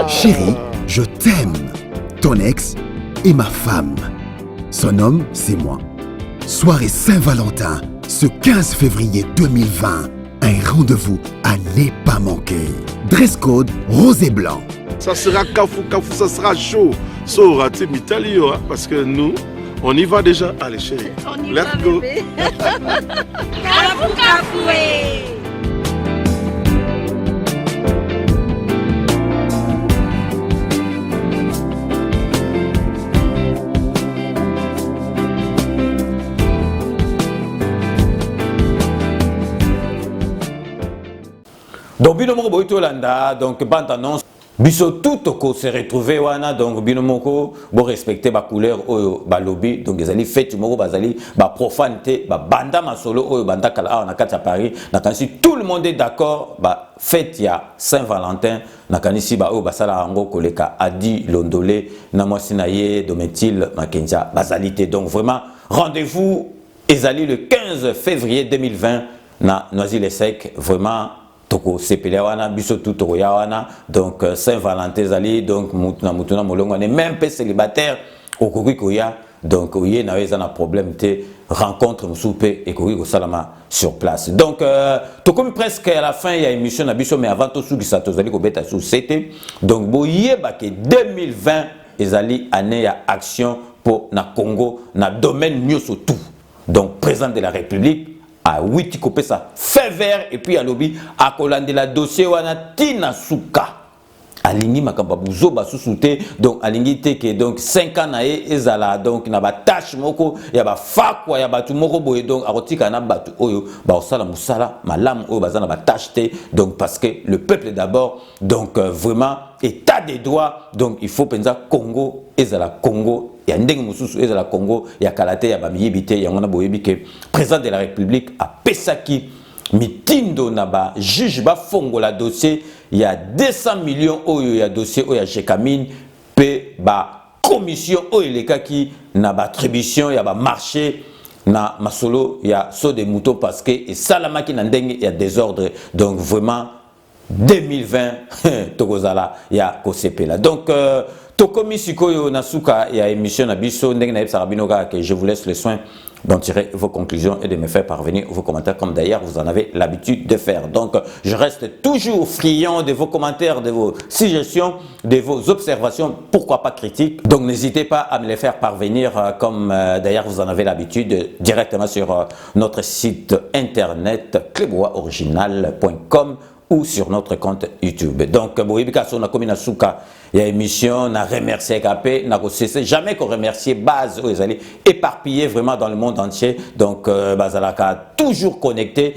Chérie, je t'aime. Ton ex est ma femme. Son homme, c'est moi. Soirée Saint-Valentin, ce 15 février 2020. Un rendez-vous à ne pas manquer. Dress code rose et blanc. Ça sera Kafou Kafou, ça sera chaud. Ça aura été Mitalio, hein, parce que nous, on y va déjà. Allez chérie, on y let's va, go. Kafou Kafou. Donc, Binomoko Boitolanda, donc, bande annonce, biso tout oko se retrouver wana, donc, Binomoko, bon respecter ba couleur, oyo, ba lobby, donc, les alliés fêtes, moko, bazali, ba profanité, ba banda masolo, oyo, banda kala, on a quatre à Paris, nakanisi, tout le monde est d'accord, ba fête, ya Saint-Valentin, nakanisi, ba oyo, basala ango, koleka, Adi Londolé, namosinaye, Domitille Makenja, bazalité, donc, vraiment, rendez-vous, ezali le 15 février 2020, na Noisy-le-Sec, vraiment, toko sepele wana biso tout toko ya wana donc Saint-Valentin zali donc mutuna molongo ne même pas célibataire okoki koya donc oye na weza na problème te rencontre musupe et koki ko salama sur place donc toko presque à la fin il y a émission na biso mais avant tout suki sato zali ko beta sous c'était donc boye ba ke 2020 ezali année ya action pour na Congo na domaine nyoso tout donc président de la République a witi kopé ça fait vert et puis à lobby a kolande la dossier wana tina suka alingi makamba buzo basusute donc alingi teke donc 5 ans na ezala donc na ba tâche moko ya ba fakwa ya batu moko boye donc arotika na batu oyo ba osala musala malamu oyo bazana ba tâche te donc parce que le peuple d'abord donc vraiment état des droits donc il faut penza Congo ezala Congo ya ndenge mususu ezala Congo ya kalate ya ba miyibite ya ngona boyebi ke président de la République a pesaki mitindo na ba juge ba fongola dossier il y a 200 millions oyo ya dossier oyo ya Jekamine pe ba commission oyo lekaki na ba attribution ya ba marché na masolo ya saut des moutons parce que et salamaki na ndenge ya désordre donc vraiment 2020 tokozala ya kosepela donc tokomi sikoyo nasuka ya émission na biso ndenge na yebisaka bino kaka que je vous laisse le soin d'en tirer vos conclusions et de me faire parvenir vos commentaires comme d'ailleurs vous en avez l'habitude de faire. Donc je reste toujours friand de vos commentaires, de vos suggestions, de vos observations, pourquoi pas critiques. Donc n'hésitez pas à me les faire parvenir comme d'ailleurs vous en avez l'habitude directement sur notre site internet cleboisoriginal.com ou sur notre compte YouTube. Donc boyebika so na komi na suka ya émission na remercier KP na ko cesser jamais qu'on remercier base aux allez éparpillés vraiment dans le monde entier donc bazalaka toujours connecté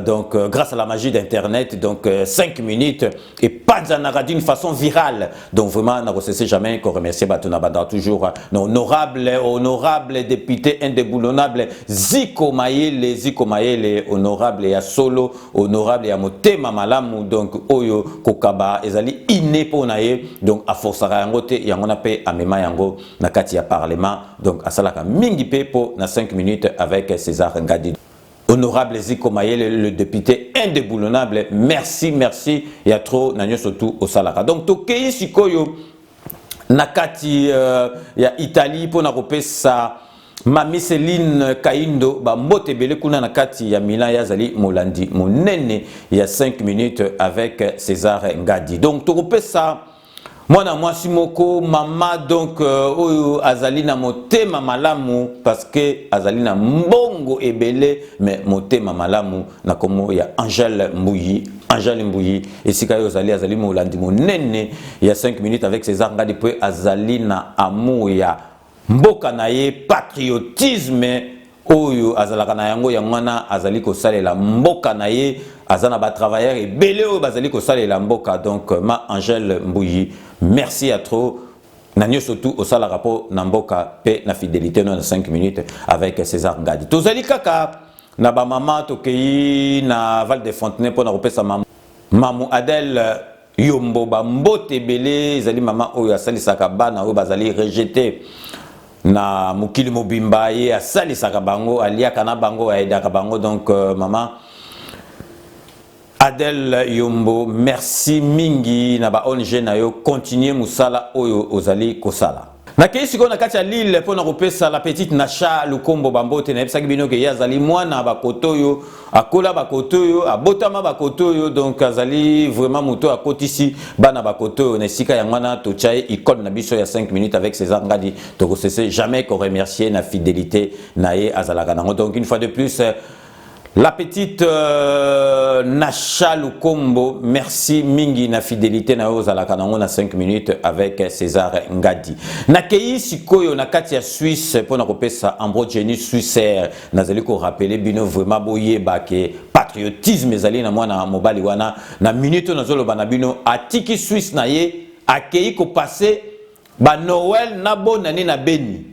donc grâce à la magie d'internet donc 5 minutes et pas d'une façon virale donc vraiment na ko cesser jamais qu'on remercier batuna banda toujours honorable député indéboulonnable Ziko Mayele honorable ya solo honorable ya motema malamu donc oyo kokaba ezali iné ponaye donc a forçara yango te yango na pe amema yango na kati ya parlement donc asalaka mingi pe po na 5 minutes avec César Ngadi. Honorable Ziko Mayele le député indéboulonnable merci ya trop na nyoso tout au salaka donc tokei sikoyo na kati ya Italie po na kopesa Mami Céline Kaindo ba mbote bele kuna na kati ya Milan yazali molandi monene ya 5 minutes avec César Ngadi donc tokopesa mwana mwasi moko mama donc oyo azali na motema malamu parce que azali na mbongo ebele mais motema malamu na komo ya Angèle Mbuyi esika yo azali molandi monene ya 5 minutes avec César Ngadi pe azali na amour ya mboka na ye patriotisme oyo azalaka na yango yangwana azali ko salela mboka na ye azana ba travailleurs ebele oyo bazali ko salela mboka donc ma Angèle Mbuyi merci à trop nanyo surtout au sala rapport na mboka pe na fidélité na 5 minutes avec César Ngadi tozali kaka na ba mama tokei na Val de Fontenay pour na repesa mamu Adèle Yombo ba mbote belé ezali mama oyo asalisaka bana oyo bazali rejeté na mukili mobimba ye asalisaka bango aliaka na bango aidaka bango donc maman Adèle Yombo merci mingi na ba ONG na yo continuer musala oyo ozali kosala na kesi ko na kati ya Lille po na kopesa la petite Nacha Lukombo bambote na ebisaki bino ke yazali mwana bakotoyo akola bakotoyo abotama bakotoyo donc azali vraiment moto akotisi bana bakotoyo na sika ya mwana tochaye icône na biso ya 5 minutes avec César Ngadi to ko cesser jamais qu'on remercier na fidélité na ye azalaka nango donc une fois de plus la petite Nacha Lukombo, merci mingi na fidélité na ozalaka nango na 5 minutes avec César Ngadi. Na kei sikoyo na kati ya Suisse pour na kopesa Ambrogeni Suisser nazali ko rappeler bino vraiment boye ba ke patriotisme ezali na mwana mobali wana na minute nazolo bana bino atiki Suisse na ye akei ko passer ba Noël na bonane na Beni.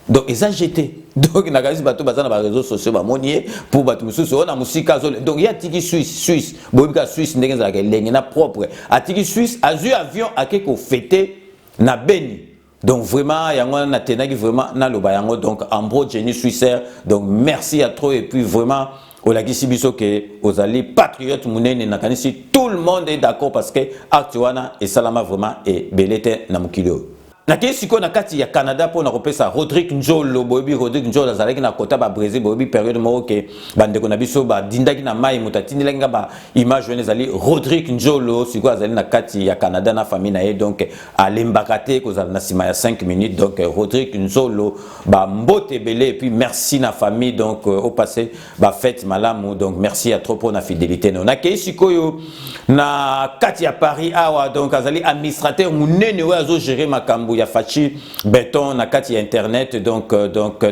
Donc ils ont jeté donc na kazi bato bazana ba réseaux sociaux ba monier pour bato mususu on a musika zole donc il y a tiki Suisse boyika Suisse ndenge za kelenge na propre atiki Suisse azu avion akeko fêter na Beni donc vraiment yango na tenaki vraiment na loba yango donc Ambrogeni Suisser donc merci à trop et puis vraiment olakisi biso ke ozali patriote munene na kanisi tout le monde est d'accord parce que actuana et salama vraiment et belete na mukilo Nakei siko na kati ya Canada pour na kopesa Rodrigue Njolo bobi Rodrigue Njolo azalaki na kota ba Brésil bobi période moko ke bandeko na biso ba dindaki na mai mutatini lenga ba image wene zali Rodrigue Njolo siko azali na kati ya Canada na famille na ye donc alembakate ko zala na sima ya 5 minutes donc Rodrigue Njolo ba mbote belé et puis merci na famille donc au passé ba fête malamu donc merci à trop pour na fidélité no nakei siko yo na kati ya Paris awa donc azali administrateur munene we azo gérer makambo ya fachi béton na kati ya internet donc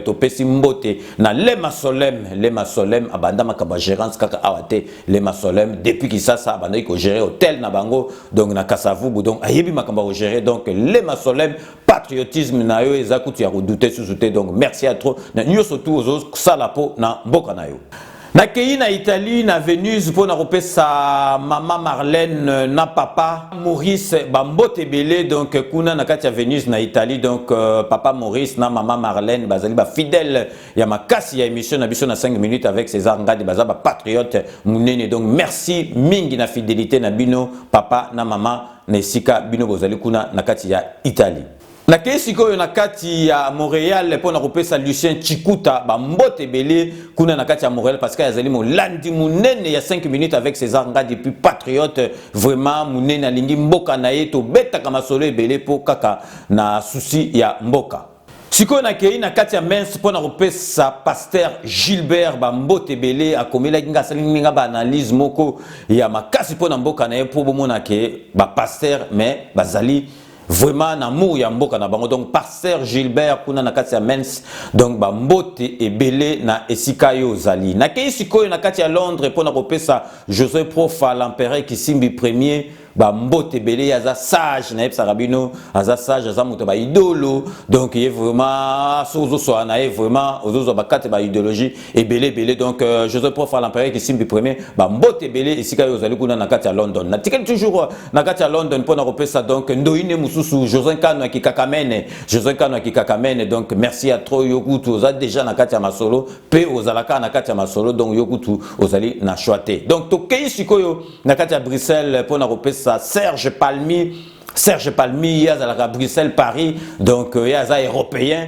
topesi mbote na Lema Solem abanda makaba gérance kaka awate Lema Solem depuis Kisasa abanda ko gérer hôtel na bango donc na Kasavubu donc ayebi makamba ko gérer donc Lema Solem patriotisme na yo ezakutu ya redouter sous-souté donc merci à trop na nyoso tout aux salapo na mboka na yo. Nakei na Italie na Venise pour na repesa maman Marlène na papa Maurice bambote belé donc kuna na kati ya Venise na Italie donc papa Maurice na maman Marlène bazali ba fidèle ya makasi ya émission na biso na 5 minutes avec César Ngadi bazaba patriote munene donc merci mingi na fidélité na bino papa na maman nesika bino bozali kuna na kati ya Italie. Nakei sikoyo na kati ya Montréal pour na kopesa Lucien Chikuta ba mbote belé kuna na kati ya Montréal parce que azali molandi munene ya 5 minutes avec César Ngadi depuis patriote vraiment munene alingi mboka na ye to beta kama solo belé po kaka na souci ya mboka. Sikoyo nakei na kati ya Minsk pour na kopesa pasteur Gilbert ba mbote belé akomela kinga salinga ba analyse moko ya makasi pour na mboka na ye po bomona ke ba pasteur mais bazali vraiment na mou ya mboka na bango donc pasteur Gilbert kuna na kati ya Mens donc ba mbote ebele na esika yo zali nakei sikoyo na kati ya Londres pour na kopesa Joseph Profa l'empereur Kisimbi premier ba mbote belé aza sage na epsa rabino aza sage aza moto ba idolo donc il est vraiment sozo so na est vraiment ozo ba kate ba idéologie et belé donc Joseph Profa l'empereur Kisimbi premier ba mbote belé esika yo zali kuna na kati ya London na tikel toujours na kati ya London pour na kopesa donc ndoine mususu José Kano ki kakamene donc merci à trop yokutu oza déjà na kati ya masolo pe ozalaka na kati ya masolo donc yokutu ozali na choité donc tokei sikoyo na kati ya Bruxelles pour na kopesa Serge Palmi yazalaka Bruxelles Paris donc yaza européen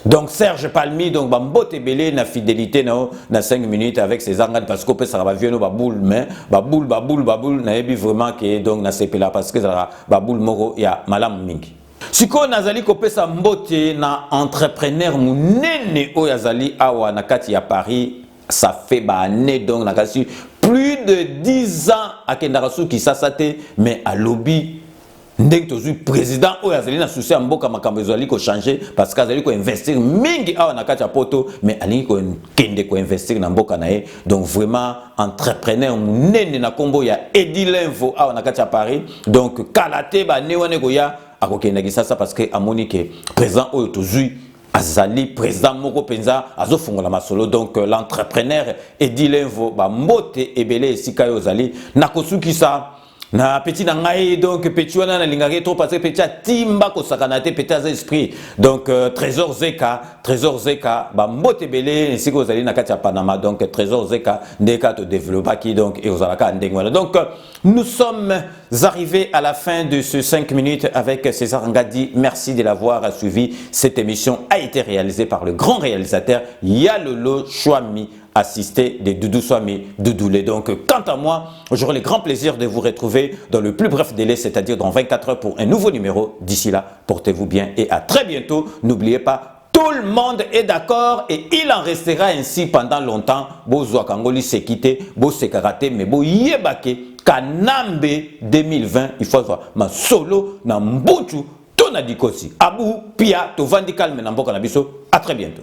donc Serge Palmi donc bambote belé na fidélité na 5 minutes avec César Ngadi parce que ça va vieno ba boule mais ba boule na yebi vraiment que donc na sepela parce que ça ba boule moko ya malam mingi siko nazali kopesa mbote na entrepreneur munene o yazali awa na kati ya Paris ça fait ba année donc na kasi plus de 10 ans à Kendarasu qui s'asate mais à lobby ndeng tozu président o yazali na souci mboka makambo ezali ko changer parce que azali ko investir mingi awa na kati ya poto mais alingi ko kende ko investir na mboka na ye donc vraiment entrepreneur munene na kombo ya Edilinvo awa na kati ya Paris donc kalate ba ne wane ko ya akokenda kisasa parce que amoni ke président o tozu azali président moko penza azofungola masolo donc l'entrepreneur Edilinvo ba mbote ebele esika yo zali nakosukisa na petit na ngai donc petit wana na lingaki trop parce que petit timba ko sakanate petit az esprit donc Trésor Zeka ba mbote belé ainsi que zali na kati ya Panama donc Trésor Zeka ndeka to développer qui donc et ozalaka ndengwana donc nous sommes arrivés à la fin de ce 5 minutes avec César Ngadi. Merci de l'avoir suivi. Cette émission a été réalisée par le grand réalisateur Yalolo Chouami, assisté de Doudou Swami Doudoulé. Donc, quant à moi, j'aurai le grand plaisir de vous retrouver dans le plus bref délai, c'est-à-dire dans 24 heures pour un nouveau numéro. D'ici là, portez-vous bien et à très bientôt. N'oubliez pas, tout le monde est d'accord et il en restera ainsi pendant longtemps. Bozwa Kangoli s'est quitté, Bo s'est karaté, mais Bo Yebake, Kanambe 2020, il faut voir ma solo, na mbutu, tonadikosi, Abou, Pia, Tovandi Kalme, Namboka Nabiso. À très bientôt.